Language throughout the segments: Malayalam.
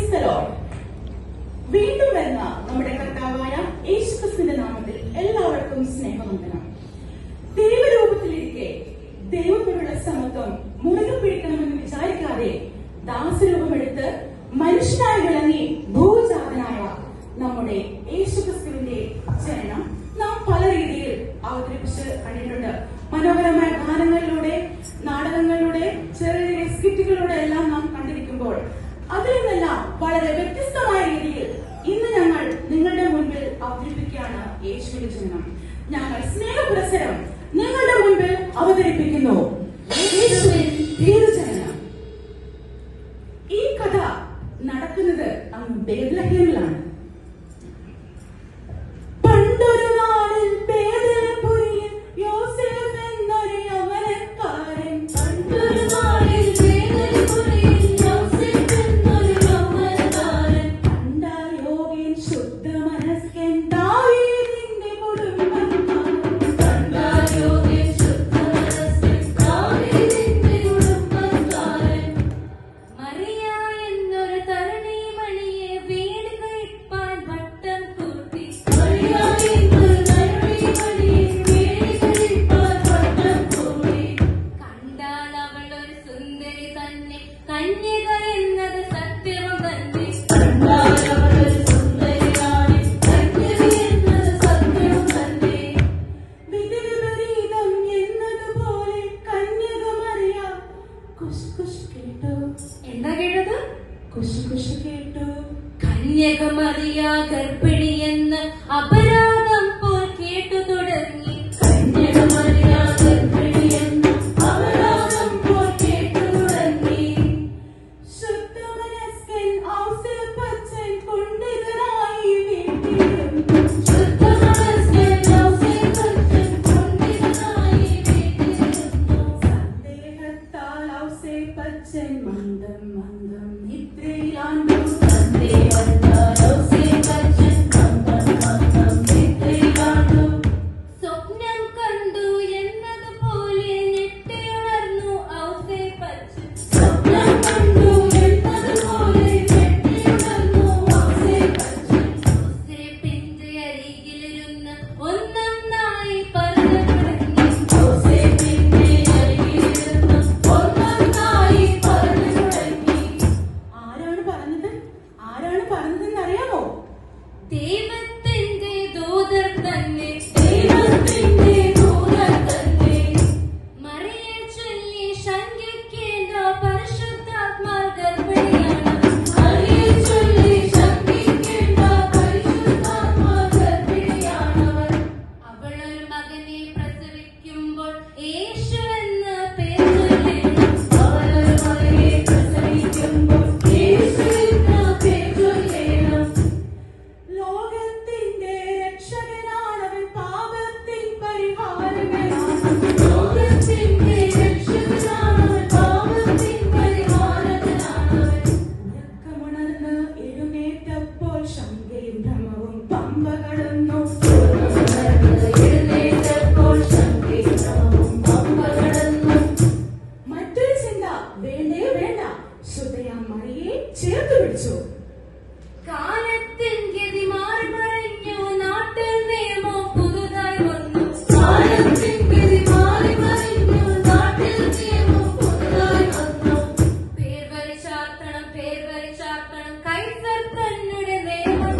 Praise the Lord. വീണ്ടും വരുന്ന നമ്മുടെ കർത്താവായ യേശുക്രിസ്തുവിന്റെ നാമത്തിൽ എല്ലാവർക്കും സ്നേഹവന്ദനം. ദൈവരൂപത്തിലിരിക്കെ ദൈവത്തോടുള്ള സമത്വം മുറുകെ പിടിക്കണമെന്ന് വിചാരിക്കാതെ ദാസരൂപമെടുത്ത് മനുഷ്യനായി വിളങ്ങി ഭൂജാതനായ നമ്മുടെ യേശുക്രിസ്തുവിന്റെ ജനനം നാം പല രീതിയിൽ അവതരിപ്പിച്ച് കണ്ടിട്ടുണ്ട്. മനോഹരമായ ഗാനങ്ങളിലൂടെ, നാടകങ്ങളിലൂടെ, ചെറിയ ചെറിയ സ്കിറ്റുകളിലൂടെ എല്ലാം നാം കണ്ടിരിക്കുമ്പോൾ അതിൽ നിന്നെല്ലാം വളരെ വ്യത്യസ്തമായ രീതിയിൽ ഇന്ന് ഞങ്ങൾ നിങ്ങളുടെ മുൻപിൽ അവതരിപ്പിക്കുകയാണ് യേശുവിന്റെ ജനനം. ഞങ്ങൾ സ്നേഹപുരസ്സരം നിങ്ങളുടെ മുൻപിൽ അവതരിപ്പിക്കുന്നു യേശുവിൻ തിരുജനനം. ഈ കഥ നടക്കുന്നത് അങ്ങ് ബേത്ലഹേമിലാണ്. പണ്ടൊരു നാളിൽ ബേത്ലഹേമിൽ യോസേഫ് എന്നൊരു യൗവനക്കാരൻ, പണ്ടൊരു നാളിൽ ബേത്ലഹേമിൽ യോസേഫ് എന്നൊരു യൗവനക്കാരൻ, കണ്ടാൽ യോഗ്യൻ ശുദ്ധമനസ്കൻ ദാവീദിന്റെ കുടുംബക്കാരൻ, കണ്ടാൽ യോഗ്യൻ ശുദ്ധമനസ്കൻ ദാവീദിന്റെ കുടുംബക്കാരൻ. മറിയ എന്നൊരു തരുണിമണിയെ വീട് കഴിപ്പാൻ വട്ടം കൂട്ടി, മറിയ എന്നൊരു തരുണിമണിയെ വീട് കഴിപ്പാൻ വട്ടം കൂട്ടി. കണ്ടാൽ അവൾ ഒരു സുന്ദരി തന്നെ, കന്യക എന്നത് സത്യവും തന്നെ. കണ്ടാൽ അവൾ ഒരു സുന്ദരിയാണ്, കന്യക എന്നത് സത്യവും തന്നെ. വിധിവിപരീതം എന്നതുപോലെ കന്യക മറിയ കുശ് കുശ് കേട്ടു. എന്താ കേട്ടത്? കുശ് കുശ് കേട്ടു. കന്യക മറിയ ഗർഭിണിയെന്ന് അപരാധം പോൽ കേട്ടു തുടങ്ങി. കന്യക മറിയ ഗർഭിണിയെന്ന് അപരാധം പോൽ കേട്ടു തുടങ്ങി. ശുദ്ധമനസ്കൻ ഔസേപ്പച്ചൻ പണ്ഡിതനായി വീട്ടിലിരുന്നു. ശുദ്ധമനസ്കൻ ഔസേപ്പച്ചൻ പണ്ഡിതനായി വീട്ടിലിരുന്നു. സന്ദേഹത്താൽ ഔസേപ്പച്ചൻ മന്ദം മന്ദം നിദ്രയിലാണ്ടു. സന്ദേഹത്താൽ ഔസേപ്പച്ചൻ മന്ദം മന്ദം നിദ്രയിലാണ്ടു. സ്വപ്നം കണ്ടു എന്നതുപോലെ ഞെട്ടിയുണർന്നു ഔസേപ്പച്ചൻ. സ്വപ്നം കണ്ടു എന്നതുപോലെ ഞെട്ടിയുണർന്നു ഔസേപ്പച്ചൻ. ഔസേപ്പിന്റെ അരികിലിരുന്ന് ഒന്നൊന്നായി പറഞ്ഞു തുടങ്ങി. ഔസേപ്പിന്റെ അരികിലിരുന്ന് ഒന്നൊന്നായി പറഞ്ഞു തുടങ്ങി. ആരാണ് പറഞ്ഞത്? ആരാണ് പറഞ്ഞതെന്നറിയാമോ? ദൈവത്തിന്റെ ദൂതർ തന്നെ. ദൈവത്തിന്റെ ദൂതർ തന്നെ. മറിയെ ചൊല്ലി ശങ്കിക്കേണ്ട, പരിശുദ്ധാത്മാ ഗർഭിണിയാണ്. മറിയെ ചൊല്ലി ശങ്കിക്കേണ്ട, പരിശുദ്ധാത്മാ ഗർഭിണിയാണവൾ. അവൾ ഒരു മകനെ പ്രസവിക്കുമ്പോൾ യേശു എന്ന പേർ ചൊല്ലേണം. അവൾ ഒരു മകനെ പ്രസവിക്കുമ്പോൾ യേശു എന്ന പേർ ചൊല്ലേണം. ലോകത്തിന്റെ രക്ഷകനാണവൻ, പാപത്തിൻ പരിഹാരകനാണ്. ലോകത്തിന്റെ രക്ഷകനാണവൻ, പാപത്തിൻ പരിഹാരകനാണവൻ. ഉറക്കമുണർന്ന് എഴുന്നേറ്റപ്പോൾ ശങ്കയും ഭ്രമവും പമ്പ കടന്നു. ഉറക്കമുണർന്ന് എഴുന്നേറ്റപ്പോൾ ശങ്കയും ഭ്രമവും പമ്പ കടന്നു. മറ്റൊരു ചിന്ത, വേണ്ടേ വേണ്ട, ശുദ്ധയാം മറിയെ ചേർത്ത് പിടിച്ചു. കാലത്തിൻ ഗതി മാറി മറിഞ്ഞു, നാട്ടിൽ നിയമം പുതുതായി വന്നു. കാലത്തിൻ ഗതി മാറി മറിഞ്ഞു, നാട്ടിൽ നിയമം പുതുതായി വന്നു. പേർ വരിച്ചാർത്തണം, പേർ വരിച്ചാർത്തണം, കൈസർ തന്നുടെ നിയമം.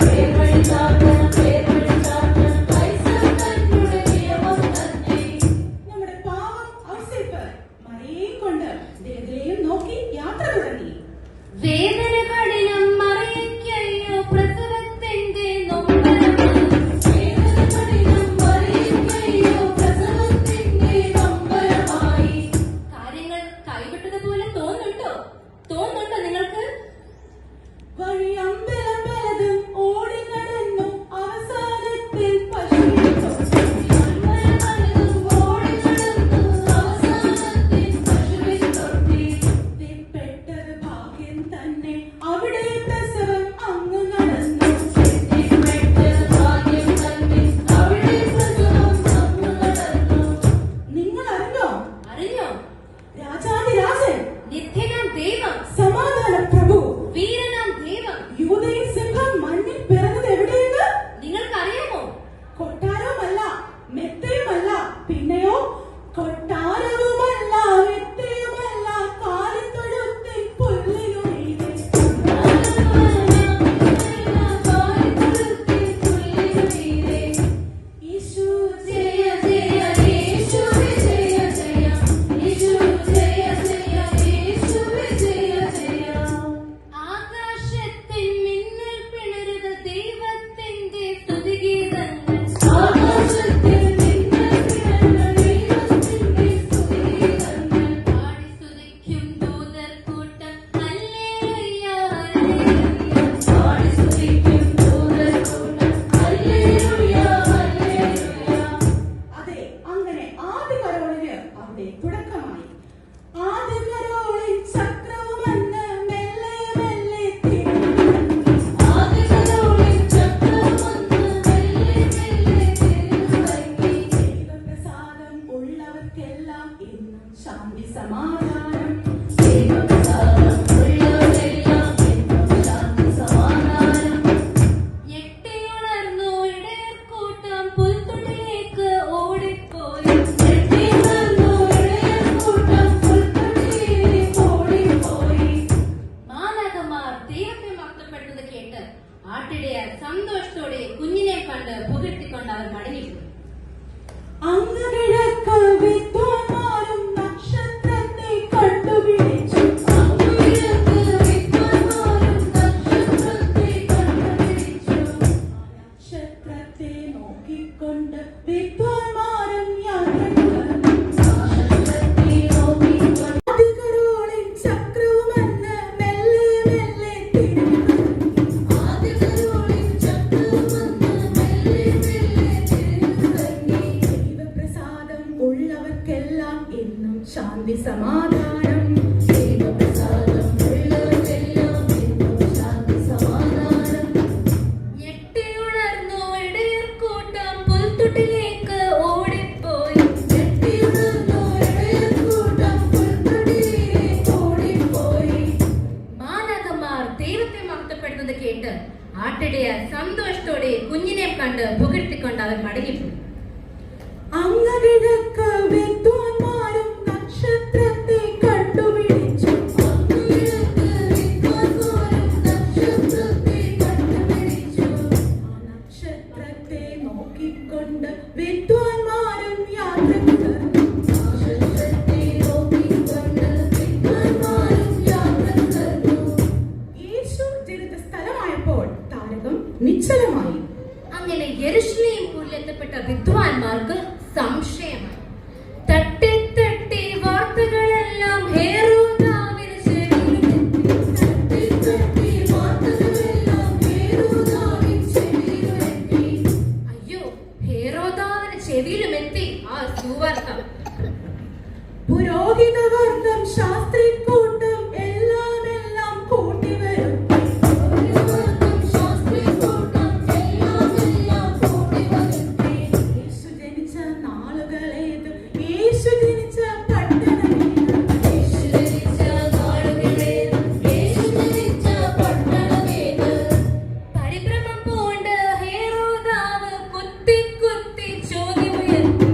പേർ വരിച്ചാർത്തണം, പേർ വരിച്ചാർത്തണം, കൈസർ തന്നുടെ നിയമം തന്നെ. നമ്മുടെ പാവം ഔസേപ്പ് മറിയെയും കൊണ്ട് ബേത്ലഹേം നോക്കി യാത്ര തുടങ്ങി. വേദന കഠിനം മറിയയ്ക്കയ്യോ, പ്രസവത്തിന്റെ നൊമ്പരമാണ്. വേദന കഠിനം മറിയയ്ക്കയ്യോ, പ്രസവത്തിന്റെ നൊമ്പരമായി. കാര്യങ്ങൾ കൈവിട്ടതുപോലെ തോന്നുന്നുണ്ടോ? തോന്നുന്നുണ്ടോ നിങ്ങൾക്ക്? വഴി അമ്പലം പലതും ഓടി നടന്നു, അവസാനത്തിൽ പശുവിനെ തൊട്ടു. അമ്പലം പലതും ഓടി നടന്നു, അവസാനത്തിൽ പശുവിനെ തൊട്ടി. എത്തിപ്പെട്ടത് ഭാഗ്യം തന്നെ, അവിടെ പ്രസവം അങ്ങ് നടന്നു. എത്തിപ്പെട്ടത് ഭാഗ്യം തന്നെ, അവിടെ പ്രസവം അങ്ങ് നടന്നു. നിങ്ങൾ അറിഞ്ഞോ? അറിഞ്ഞോ? രാജാതിരാജൻ, നിത്യനാം ദൈവം, സമാധാന പ്രഭു, വീര സമയത്ത് ആട്ടിടയ സന്തോഷത്തോടെ കുഞ്ഞിനെ കണ്ട് പുകഴ്ത്തിക്കൊണ്ട് അവൻ മടങ്ങിപ്പോയി. അങ്ങകിഴക്ക് വിദ്വാൻമാരും നക്ഷത്രത്തെ കണ്ടുപിടിച്ചു. ആ നക്ഷത്രത്തെ നോക്കിക്കൊണ്ട് വിദ്വാൻമാരും യാത്ര തുടർന്നു. യേശു ജനിച്ച സ്ഥലമായപ്പോൾ താരകം നിശ്ചലമായി. അങ്ങനെ യെരൂശലേം പുരിലെത്തപ്പെട്ട വിദ്വാൻമാർക്ക് സംശയമായി. തട്ടി തട്ടി വാർത്തകളെല്ലാം ഹെരോദാവിന് ചെവിയിലുമെത്തി. അയ്യോ, ഹെരോദാവിന് ചെവിയിലുമെത്തി ആ സുവാർത്ത. പുരോഹിതവർഗം ശാസ്ത്രിക്കൂട്ടം എല്ലാം കൂട്ടി വരും. യേശു ജനിച്ച നാളുകളേത്? യേശു ജനിച്ച പട്ടണമേത്? പരിഭ്രമം പൂണ്ട് ഹെരോദാവ് കുത്തി കുത്തി ചോദ്യമുയർത്തി.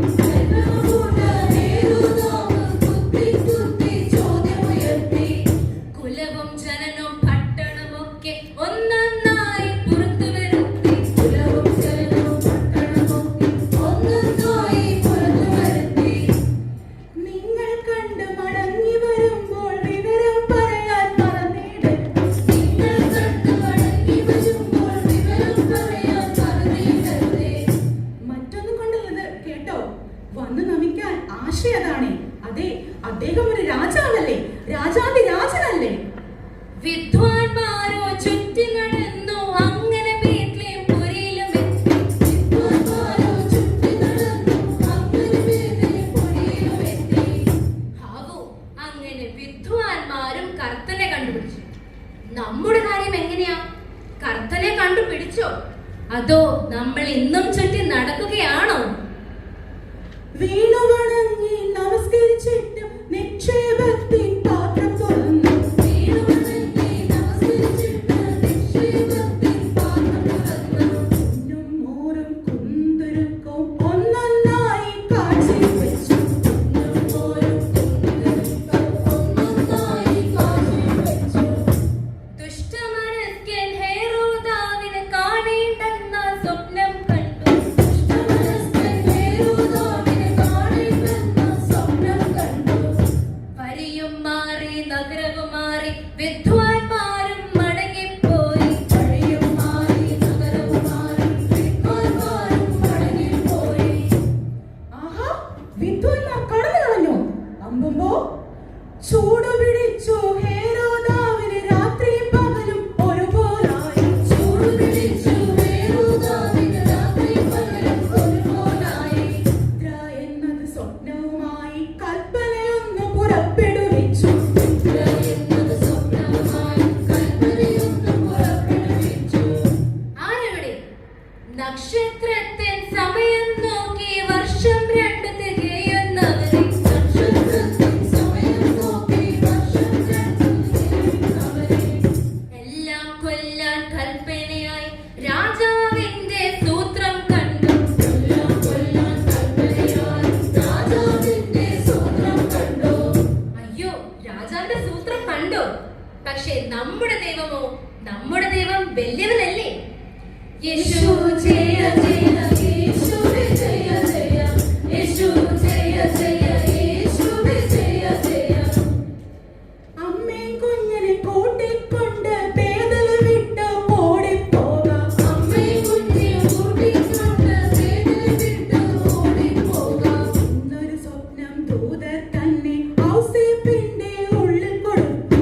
കുലവും ജനനും പട്ടണമൊക്കെ ഒന്നൊന്നായി പുറത്തു വരുത്തി. നിങ്ങൾ കണ്ട് മടങ്ങി വരുമ്പോൾ വിവരം പറയാൻ മറന്നിടരുത്. മറ്റൊന്നും കൊണ്ടല്ലത് കേട്ടോ, വന്നു നമിക്കാൻ ആശയതാണ്. അതെ, അദ്ദേഹം ഒരു രാജാവല്ലേ, രാജാതി രാജനല്ലേ. വിദ്വാൻമാരോ ചുറ്റി നടന്നു അങ്ങനെ ബേത്ലേഹേം പുരിയിലും എത്തി. ഹാവൂ, അങ്ങനെ വിദ്വാൻമാരും കർത്തനെ കണ്ടുപിടിച്ചു. നമ്മുടെ കാര്യം എങ്ങനെയാ? കർത്തനെ കണ്ടുപിടിച്ചോ? അതോ നമ്മൾ ഇന്നും ചുറ്റി നടക്കുകയാണോ? വീണു വണങ്ങി നമസ്കരിച്ചിട്ട് നിക്ഷേപത്തിൻ പാത്രം തുറന്നു. ഉന്നും മോറും കുന്തുരുക്കവും ഒന്നൊന്നായി കാഴ്ചവെച്ചു. ദുഷ്ടമനസ്കൻ ഹെരോദാവിനെ കാണേണ്ടെന്ന സ്വപ്നം കണ്ടു. വരിയും മാറി നഗരവും മാറി വിദ്വാൻമാരും മടങ്ങിപ്പോയി. ആഹാ, വിദ്വാൻമാർ കടന്നു കളഞ്ഞു. അമ്പമ്പോ, ചൂട് പിടിച്ചു ഹെരോദാവിന് രാത്രിയും പകലും ഒരുപോലായി. നിദ്ര എന്നത് സ്വപ്നവുമായി കൽപ്പനയൊന്നു പുറപ്പെടുവിച്ചു. ആരവിടെ? നക്ഷത്രത്തിൻ സമയം നോക്കി വർഷം 2 തികയുന്നവരെ. എല്ലാം കൊല്ലാൻ കൽപ്പനയായി രാജാവിന്റെ സൂത്രം കണ്ടു. അയ്യോ, രാജാവിന്റെ സൂത്രം കണ്ടു. പക്ഷേ നമ്മുടെ ദൈവമോ? നമ്മുടെ ദൈവം വലിയവനല്ലേ? യേശു ജയ ജയ, യേശുവേ ജയ ജയ, യേശു ജയ ജയ, യേശുവേ ജയ ജയ. അമ്മയും കുഞ്ഞിനെ കൂട്ടിക്കൊണ്ട് പേദല വിട്ട് ഓടിപ്പോകാം. ഇന്നൊരു സ്വപ്നം ദൂതർ തന്നെ ഔസേപ്പിന്റെ ഉള്ളിൽ കൊടുത്തു.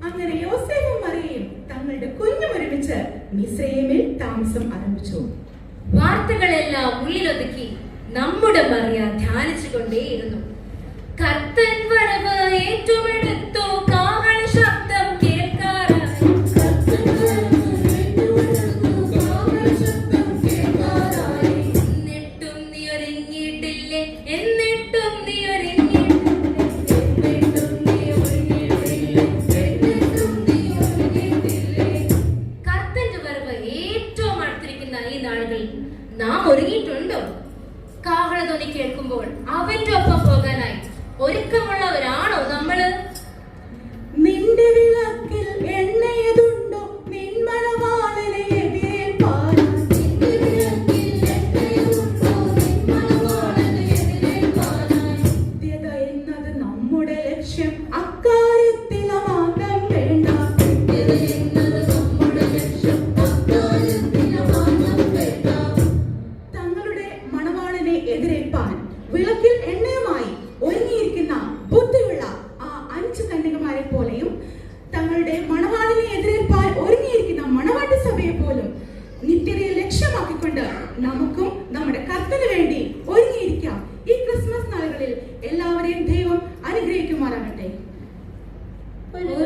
അങ്ങനെ യോസേഫും മറിയയും തങ്ങളുടെ കുഞ്ഞും ഒരുമിച്ച് മിസ്രയീമിൽ താമസം ആരംഭിച്ചു. വാർത്തകളെല്ലാം ഉള്ളിലൊതുക്കി നമ്മുടെ മറിയ ധ്യാനിച്ചുകൊണ്ടേയിരുന്നു. കർത്തൻ വരവ് ഏറ്റവുമെടുത്തു, കാഹള ശബ്ദം കേൾക്കാറായി. എന്നിട്ടും നീ ഒരുങ്ങിയിട്ടില്ലേ? എന്നിട്ടും നീ ഒരുങ്ങിയിട്ടില്ലേ? ഒരുക്കമുള്ളവരാണോ നമ്മള്? നിന്റെ വിളക്കിൽ എണ്ണയതുണ്ടോ നിൻ മണവാളനെ എതിരേൽപ്പാൻ? നിന്റെ വിളക്കിൽ എണ്ണയതുണ്ടോ നിൻ മണവാളനെ എതിരേൽപ്പാൻ? നിത്യത എന്നത് നമ്മുടെ ലക്ഷ്യം, അക്കാര്യത്തിൽ അമാന്തം വേണ്ട. നിത്യത എന്നത് നമ്മുടെ ലക്ഷ്യം, അക്കാര്യത്തിൽ അമാന്തം വേണ്ട. തങ്ങളുടെ മണവാളനെ എതിരേൽപ്പാൻ വിളക്കിൽ എണ്ണയുമായി ഒരുങ്ങിയിരിക്കുന്ന ബുദ്ധിയുള്ള ആ 5 കന്യകമാരെ പോലെയും തങ്ങളുടെ മണവാളനെ എതിരേൽപ്പാൻ ഒരുങ്ങിയിരിക്കുന്ന മണവാട്ടി സഭയെ പോലും നിത്യതയെ ലക്ഷ്യമാക്കിക്കൊണ്ട് നമുക്കും നമ്മുടെ കർത്തന് വേണ്ടി ഒരുങ്ങിയിരിക്കാം. ഈ ക്രിസ്മസ് നാളുകളിൽ എല്ലാവരെയും ദൈവം അനുഗ്രഹിക്കുമാറാകട്ടെ. ഒരു